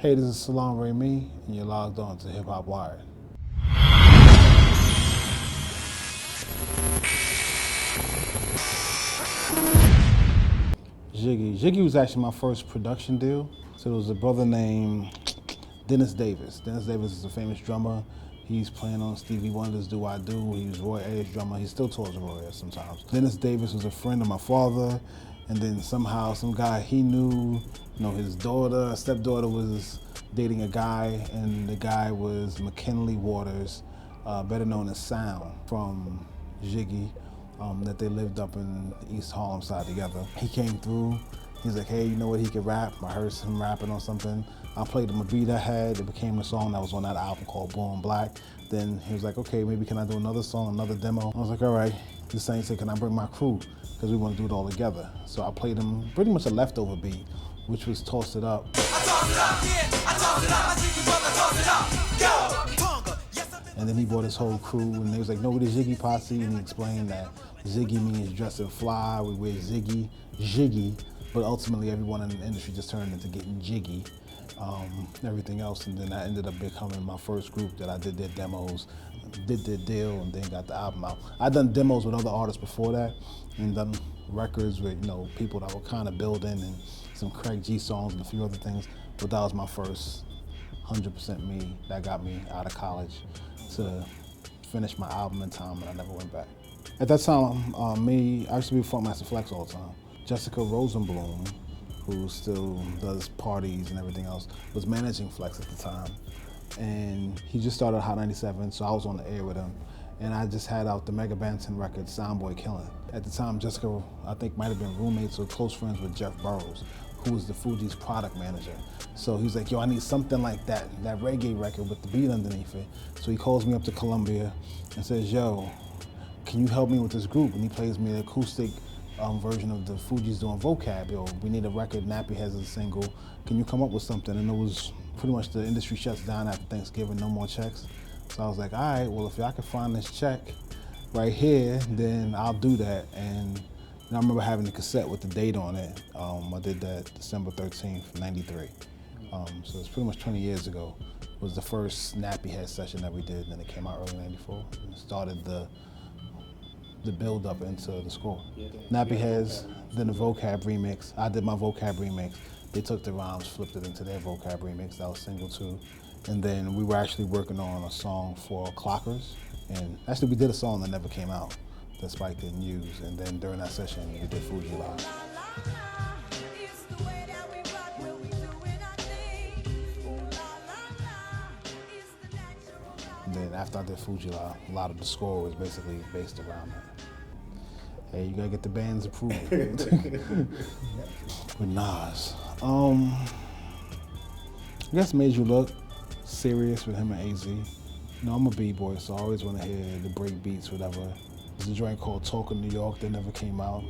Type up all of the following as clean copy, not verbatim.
Hey, this is Salaam Remi, and you're logged on to Hip Hop Wired. Zhigge. Zhigge was actually my first production deal. So there was a brother named Dennis Davis. Dennis Davis is a famous drummer. He's playing on Stevie Wonder's Do I Do. He was Roy Ayers' drummer. He still tours with Roy Ayers sometimes. Dennis Davis was a friend of my father, and then somehow some guy he knew, his stepdaughter was dating a guy, and the guy was McKinley Waters, better known as Sound from Zhigge, that they lived up in the East Harlem side together. He came through. He's like, hey, you know what, he could rap. I heard him rapping on something. I played him a beat I had. It became a song that was on that album called Blue and Black. Then he was like, okay, maybe can I do another song, another demo? I was like, all right. This thing said, can I bring my crew? Because we want to do it all together. So I played him pretty much a leftover beat, which was Toss It Up. And then he brought his whole crew, and they was like, no, we're the Zhigge posse, and he explained that Zhigge means dressing fly, we wear Zhigge, but ultimately everyone in the industry just turned into getting jiggy, everything else, and then that ended up becoming my first group that I did their demos, did their deal, and then got the album out. I'd done demos with other artists before that, and done records with people that were kind of building, and some Craig G songs and a few other things, but that was my first 100% me. That got me out of college to finish my album in time, and I never went back. At that time, I used to be with Funkmaster Flex all the time. Jessica Rosenblum, who still does parties and everything else, was managing Flex at the time. And he just started Hot 97, so I was on the air with him. And I just had out the Mega Banton record, Soundboy Killin'. At the time, Jessica, I think, might have been roommates or close friends with Jeff Burrows, who was the Fugees product manager. So he's like, yo, I need something like that reggae record with the beat underneath it. So he calls me up to Columbia and says, yo, can you help me with this group? And he plays me an acoustic version of the Fugees doing vocab. Yo, we need a record, Nappy has a single. Can you come up with something? And it was pretty much the industry shuts down after Thanksgiving, no more checks. So I was like, all right, well, if y'all can find this check right here, then I'll do that. And I remember having a cassette with the date on it. I did that December 13th, 93. So it's pretty much 20 years ago. It was the first Nappy Head session that we did, and then it came out early 94. And it started the build up into the score. Nappy Heads, then the vocab remix. I did my vocab remix. They took the rhymes, flipped it into their vocab remix. That was single 2. And then we were actually working on a song for Clockers. And actually we did a song that never came out that Spike didn't use. And then during that session, we did Fugee-la. And then after I did Fugee-la, a lot of the score was basically based around that. Hey, you gotta get the band's approval. With Nas. I guess Made You Look serious with him and AZ. I'm a B-boy, so I always want to hear the break beats, whatever. There's a joint called Talk of New York that never came out.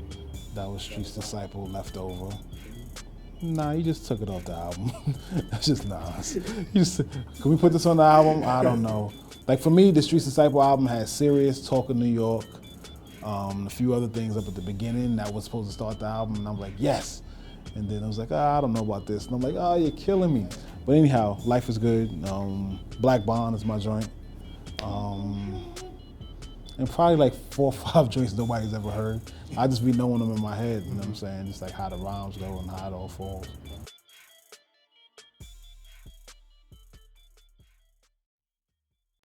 That was Street's Disciple, Leftover. Nah, he just took it off the album. That's just Nas. Can we put this on the album? I don't know. Like for me, the Street's Disciple album had Serious, Talk of New York, a few other things up at the beginning that was supposed to start the album, and I'm like, yes. And then I was like, I don't know about this. And I'm like, oh, you're killing me. But anyhow, Life is Good. Black Bond is my joint. And probably like 4 or 5 joints nobody's ever heard. I just be knowing them in my head, you know what I'm saying? Just like how the rhymes go and how it all falls.